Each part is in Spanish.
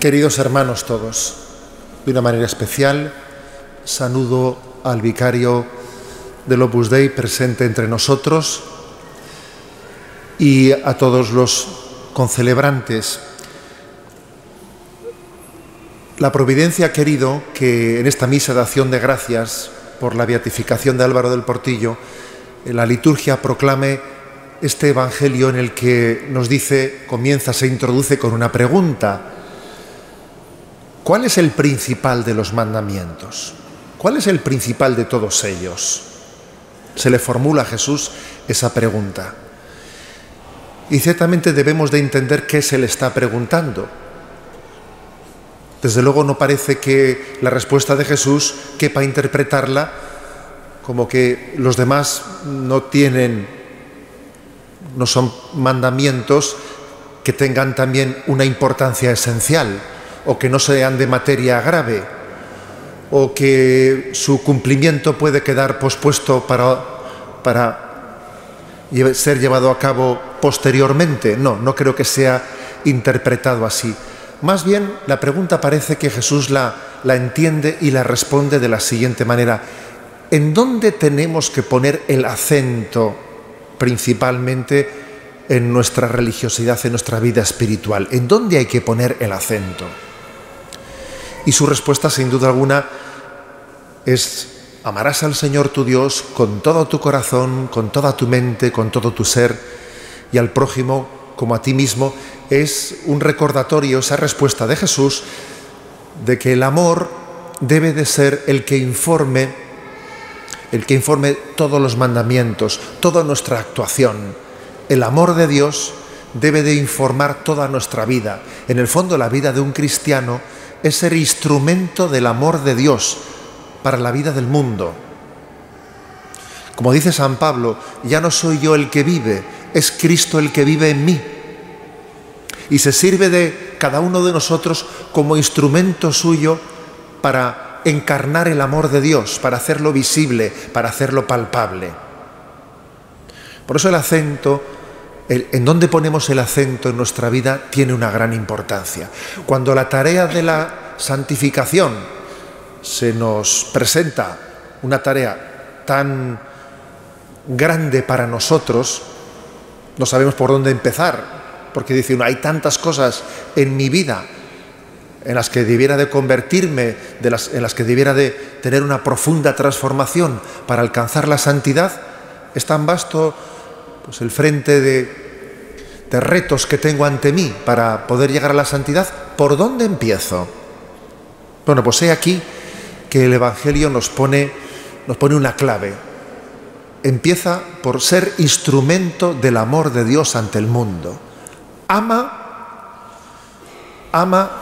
Queridos hermanos todos, de una manera especial saludo al vicario del Opus Dei presente entre nosotros y a todos los concelebrantes. La providencia ha querido que en esta misa de acción de gracias por la beatificación de Álvaro del Portillo, la liturgia proclame este evangelio en el que nos dice, se introduce con una pregunta. ¿Cuál es el principal de los mandamientos? ¿Cuál es el principal de todos ellos? Se le formula a Jesús esa pregunta. Y ciertamente debemos de entender qué se le está preguntando. Desde luego no parece que la respuesta de Jesús quepa interpretarla como que los demás no son mandamientos que tengan también una importancia esencial, o que no sean de materia grave, o que su cumplimiento puede quedar pospuesto para ser llevado a cabo posteriormente. No creo que sea interpretado así. Más bien, la pregunta parece que Jesús la entiende y la responde de la siguiente manera. ¿En dónde tenemos que poner el acento principalmente en nuestra religiosidad, en nuestra vida espiritual? ¿En dónde hay que poner el acento? Y su respuesta, sin duda alguna, es: amarás al Señor tu Dios con todo tu corazón, con toda tu mente, con todo tu ser, y al prójimo como a ti mismo. Es un recordatorio, esa respuesta de Jesús, de que el amor debe de ser el que informe todos los mandamientos, toda nuestra actuación. El amor de Dios debe de informar toda nuestra vida. En el fondo, la vida de un cristiano es ser instrumento del amor de Dios para la vida del mundo. Como dice San Pablo, ya no soy yo el que vive, es Cristo el que vive en mí. Y se sirve de cada uno de nosotros como instrumento suyo para encarnar el amor de Dios, para hacerlo visible, para hacerlo palpable. Por eso el acento, en dónde ponemos el acento en nuestra vida, tiene una gran importancia. Cuando la tarea de la santificación se nos presenta, una tarea tan grande para nosotros, no sabemos por dónde empezar, porque dice uno, hay tantas cosas en mi vida en las que debiera de convertirme, en las que debiera de tener una profunda transformación para alcanzar la santidad. Es tan vasto pues el frente de retos que tengo ante mí para poder llegar a la santidad. ¿Por dónde empiezo? Bueno, pues he aquí que el Evangelio nos pone una clave. Empieza por ser instrumento del amor de Dios ante el mundo. Ama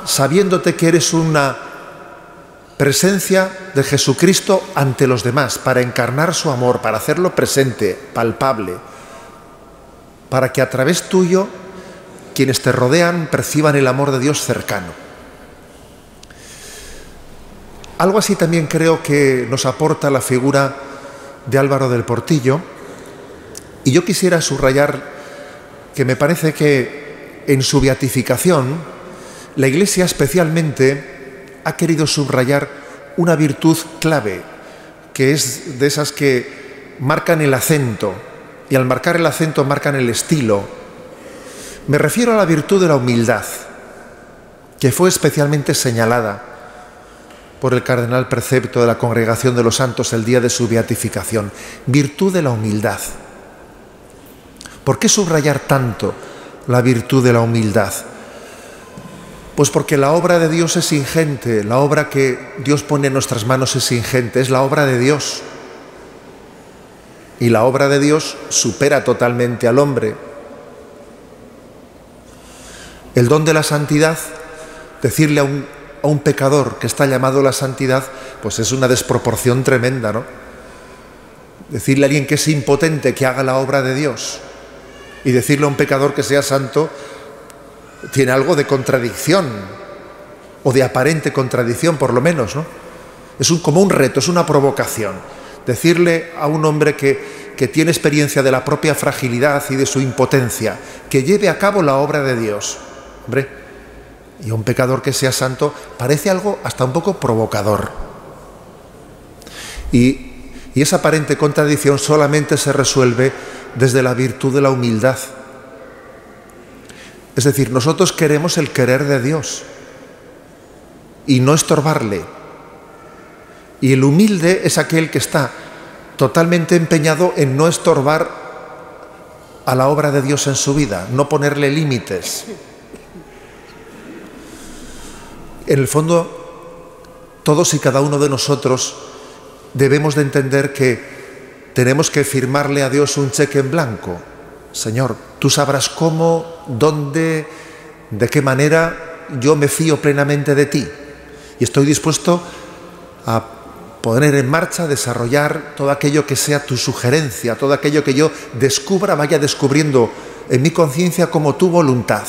sabiéndote que eres una presencia de Jesucristo ante los demás, para encarnar su amor, para hacerlo presente, palpable, para que a través tuyo quienes te rodean perciban el amor de Dios cercano. Algo así también creo que nos aporta la figura de Álvaro del Portillo, y yo quisiera subrayar que me parece que en su beatificación la Iglesia especialmente ha querido subrayar una virtud clave, que es de esas que marcan el acento, y al marcar el acento marcan el estilo. Me refiero a la virtud de la humildad, que fue especialmente señalada por el cardenal precepto de la Congregación de los Santos el día de su beatificación. Virtud de la humildad. ¿Por qué subrayar tanto la virtud de la humildad? Pues porque la obra de Dios es ingente, la obra que Dios pone en nuestras manos es ingente, es la obra de Dios. Y la obra de Dios supera totalmente al hombre. El don de la santidad, decirle a un pecador que está llamado a la santidad, pues es una desproporción tremenda, ¿no? Decirle a alguien que es impotente que haga la obra de Dios y decirle a un pecador que sea santo tiene algo de contradicción, o de aparente contradicción por lo menos, ¿no? Es como un reto, es una provocación. Decirle a un hombre que tiene experiencia de la propia fragilidad y de su impotencia, que lleve a cabo la obra de Dios. Hombre, Y un pecador que sea santo parece algo hasta un poco provocador. Y esa aparente contradicción solamente se resuelve desde la virtud de la humildad. Es decir, nosotros queremos el querer de Dios y no estorbarle. Y el humilde es aquel que está totalmente empeñado en no estorbar a la obra de Dios en su vida, no ponerle límites. En el fondo, todos y cada uno de nosotros debemos de entender que tenemos que firmarle a Dios un cheque en blanco. Señor, tú sabrás cómo, dónde, de qué manera yo me fío plenamente de ti. Y estoy dispuesto a poner en marcha, desarrollar todo aquello que sea tu sugerencia, todo aquello que yo descubra, vaya descubriendo en mi conciencia como tu voluntad.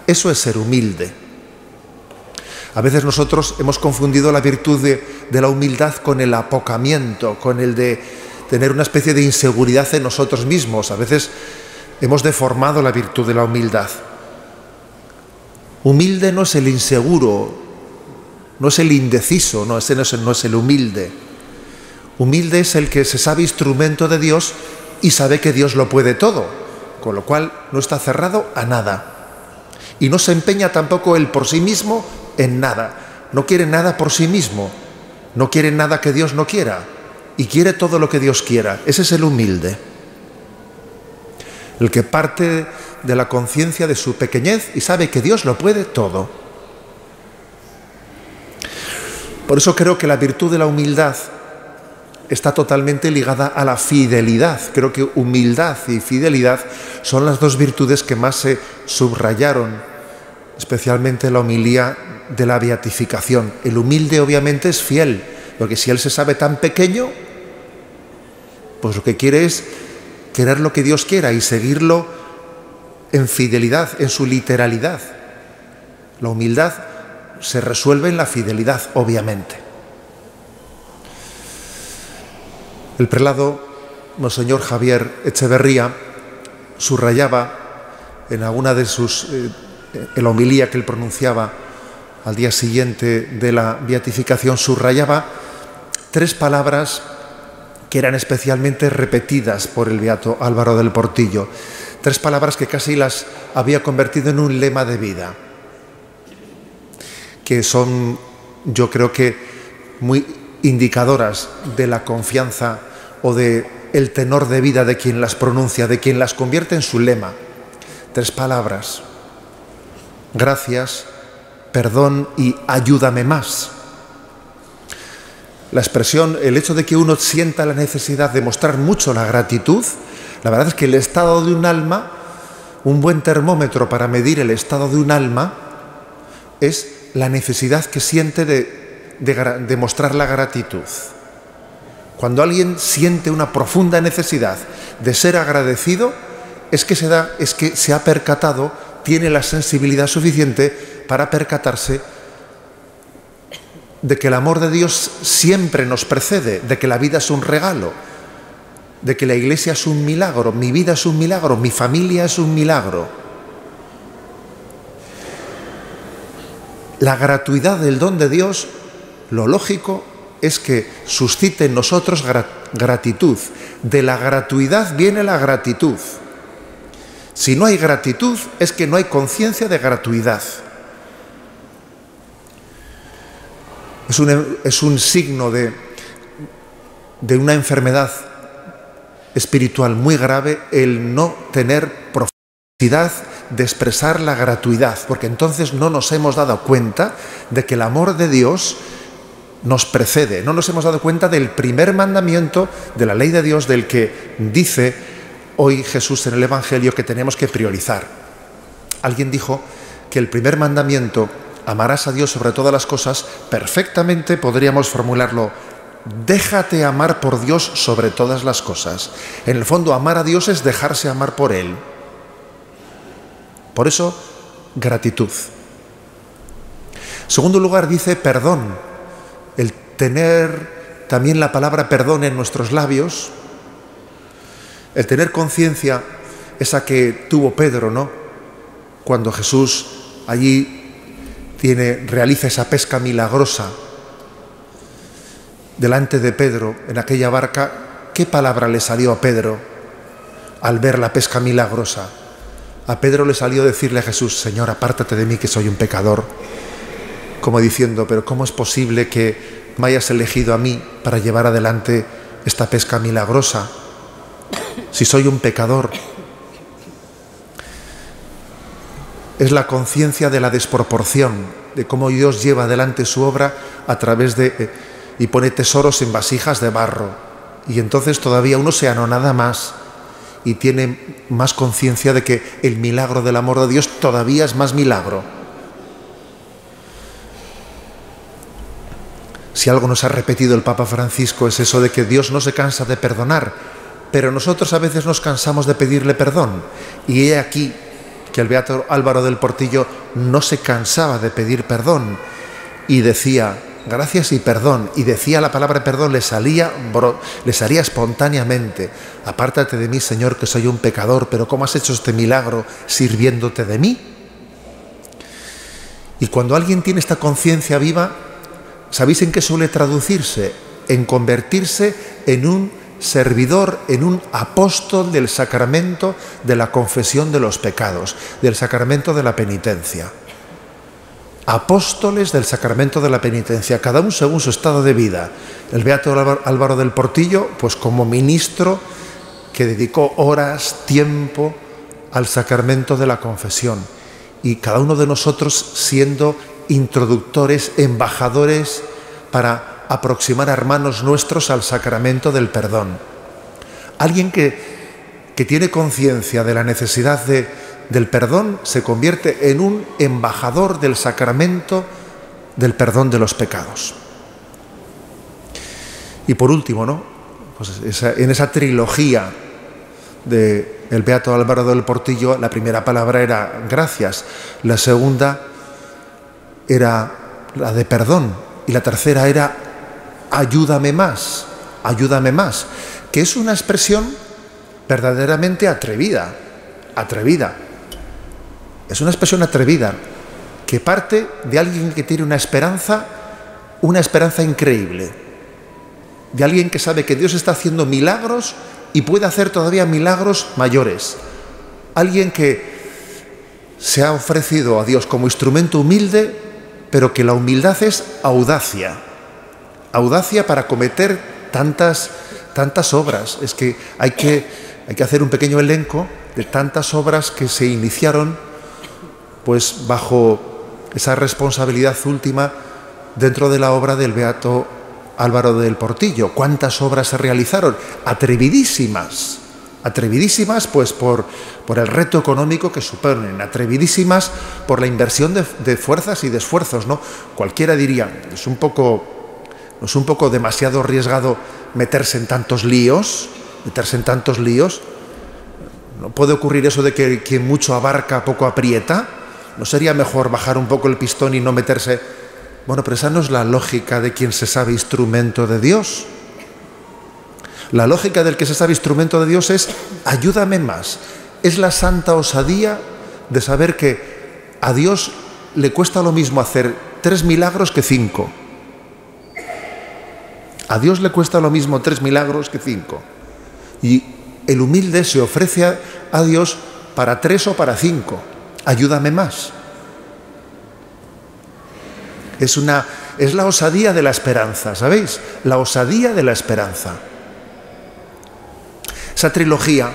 Eso es ser humilde. A veces nosotros hemos confundido la virtud de la humildad con el apocamiento, con el de tener una especie de inseguridad en nosotros mismos. A veces hemos deformado la virtud de la humildad. Humilde no es el inseguro, no es el indeciso, no, ese no es el humilde. Humilde es el que se sabe instrumento de Dios y sabe que Dios lo puede todo, con lo cual no está cerrado a nada. Y no se empeña tampoco él por sí mismo en nada. No quiere nada por sí mismo, no quiere nada que Dios no quiera y quiere todo lo que Dios quiera. Ese es el humilde. El que parte de la conciencia de su pequeñez y sabe que Dios lo puede todo. Por eso creo que la virtud de la humildad está totalmente ligada a la fidelidad. Creo que humildad y fidelidad son las dos virtudes que más se subrayaron, especialmente en la homilía de la beatificación. El humilde obviamente es fiel, porque si él se sabe tan pequeño, pues lo que quiere es querer lo que Dios quiera y seguirlo en fidelidad, en su literalidad. La humildad se resuelve en la fidelidad, obviamente. El prelado Monseñor Javier Echeverría subrayaba en alguna de sus, en la homilía que él pronunciaba al día siguiente de la beatificación, subrayaba 3 palabras que eran especialmente repetidas por el beato Álvaro del Portillo. 3 palabras que casi las había convertido en un lema de vida, que son, yo creo que, muy indicadoras de la confianza o de el tenor de vida de quien las pronuncia, de quien las convierte en su lema. 3 palabras: gracias, perdón y ayúdame más. La expresión, el hecho de que uno sienta la necesidad de mostrar mucho la gratitud, la verdad es que el estado de un alma, un buen termómetro para medir el estado de un alma, es la necesidad que siente de mostrar la gratitud. Cuando alguien siente una profunda necesidad de ser agradecido, es que se ha percatado, tiene la sensibilidad suficiente para percatarse de que el amor de Dios siempre nos precede, de que la vida es un regalo, de que la Iglesia es un milagro, mi vida es un milagro, mi familia es un milagro. La gratuidad del don de Dios, lo lógico es que suscite en nosotros gratitud. De la gratuidad viene la gratitud. Si no hay gratitud, es que no hay conciencia de gratuidad. Es un signo de una enfermedad espiritual muy grave el no tener profundidad de expresar la gratuidad, porque entonces no nos hemos dado cuenta de que el amor de Dios nos precede, no nos hemos dado cuenta del primer mandamiento de la ley de Dios, del que dice hoy Jesús en el Evangelio que tenemos que priorizar. Alguien dijo que el primer mandamiento, amarás a Dios sobre todas las cosas, perfectamente podríamos formularlo: déjate amar por Dios sobre todas las cosas. En el fondo, amar a Dios es dejarse amar por Él. Por eso, gratitud. En segundo lugar, dice perdón. El tener también la palabra perdón en nuestros labios, el tener conciencia, esa que tuvo Pedro, ¿no?, cuando Jesús allí realiza esa pesca milagrosa delante de Pedro en aquella barca, ¿qué palabra le salió a Pedro al ver la pesca milagrosa? A Pedro le salió decirle a Jesús: Señor, apártate de mí que soy un pecador. Como diciendo, pero ¿cómo es posible que me hayas elegido a mí para llevar adelante esta pesca milagrosa si soy un pecador? Es la conciencia de la desproporción, de cómo Dios lleva adelante su obra a través y pone tesoros en vasijas de barro. Y entonces todavía uno se anonada más y tiene más conciencia de que el milagro del amor de Dios todavía es más milagro. Si algo nos ha repetido el Papa Francisco es eso de que Dios no se cansa de perdonar, pero nosotros a veces nos cansamos de pedirle perdón. Y he aquí que el beato Álvaro del Portillo no se cansaba de pedir perdón y decía gracias y perdón, y decía la palabra perdón, le salía espontáneamente: apártate de mí, Señor, que soy un pecador, pero ¿cómo has hecho este milagro sirviéndote de mí? Y cuando alguien tiene esta conciencia viva, ¿sabéis en qué suele traducirse? En convertirse en un servidor, en un apóstol del sacramento de la confesión de los pecados, del sacramento de la penitencia. Apóstoles del sacramento de la penitencia, cada uno según su estado de vida. El beato Álvaro del Portillo, pues como ministro que dedicó horas, tiempo al sacramento de la confesión, y cada uno de nosotros siendo introductores, embajadores para aproximar a hermanos nuestros al sacramento del perdón. Alguien que tiene conciencia de la necesidad del perdón se convierte en un embajador del sacramento del perdón de los pecados. Y por último, ¿no? Pues en esa trilogía del beato Álvaro del Portillo, la primera palabra era gracias, la segunda era la de perdón y la tercera era ayúdame más, que es una expresión verdaderamente atrevida. Es una expresión atrevida que parte de alguien que tiene una esperanza increíble, de alguien que sabe que Dios está haciendo milagros y puede hacer todavía milagros mayores, alguien que se ha ofrecido a Dios como instrumento humilde, pero que la humildad es audacia para cometer tantas obras. Es que hay que hacer un pequeño elenco de tantas obras que se iniciaron pues bajo esa responsabilidad última dentro de la obra del beato Álvaro del Portillo. ¿Cuántas obras se realizaron? Atrevidísimas pues por el reto económico que suponen, atrevidísimas por la inversión de fuerzas y de esfuerzos, ¿no? Cualquiera diría, es un poco demasiado arriesgado meterse en tantos líos. ¿No puede ocurrir eso de que quien mucho abarca poco aprieta? ¿No sería mejor bajar un poco el pistón y no meterse? Bueno, pero esa no es la lógica de quien se sabe instrumento de Dios. La lógica del que se sabe instrumento de Dios es ayúdame más. Es la santa osadía de saber que a Dios le cuesta lo mismo hacer 3 milagros que 5. A Dios le cuesta lo mismo 3 milagros que 5. Y el humilde se ofrece a Dios para 3 o para 5. Ayúdame más. Es la osadía de la esperanza, ¿sabéis? La osadía de la esperanza. Esa trilogía,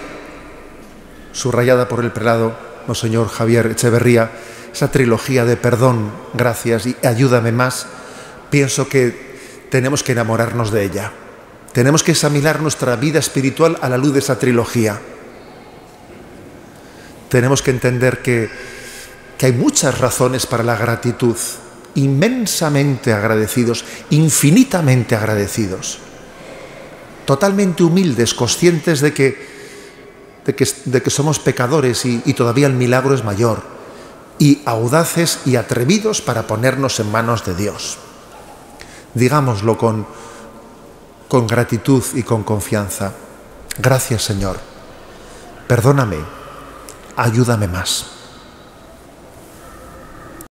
subrayada por el prelado Monseñor Javier Echeverría, esa trilogía de perdón, gracias y ayúdame más, pienso que tenemos que enamorarnos de ella. Tenemos que examinar nuestra vida espiritual a la luz de esa trilogía. Tenemos que entender que hay muchas razones para la gratitud, inmensamente agradecidos, infinitamente agradecidos, totalmente humildes, conscientes de que somos pecadores y todavía el milagro es mayor, y audaces y atrevidos para ponernos en manos de Dios. Digámoslo con gratitud y con confianza. Gracias, Señor. Perdóname. Ayúdame más.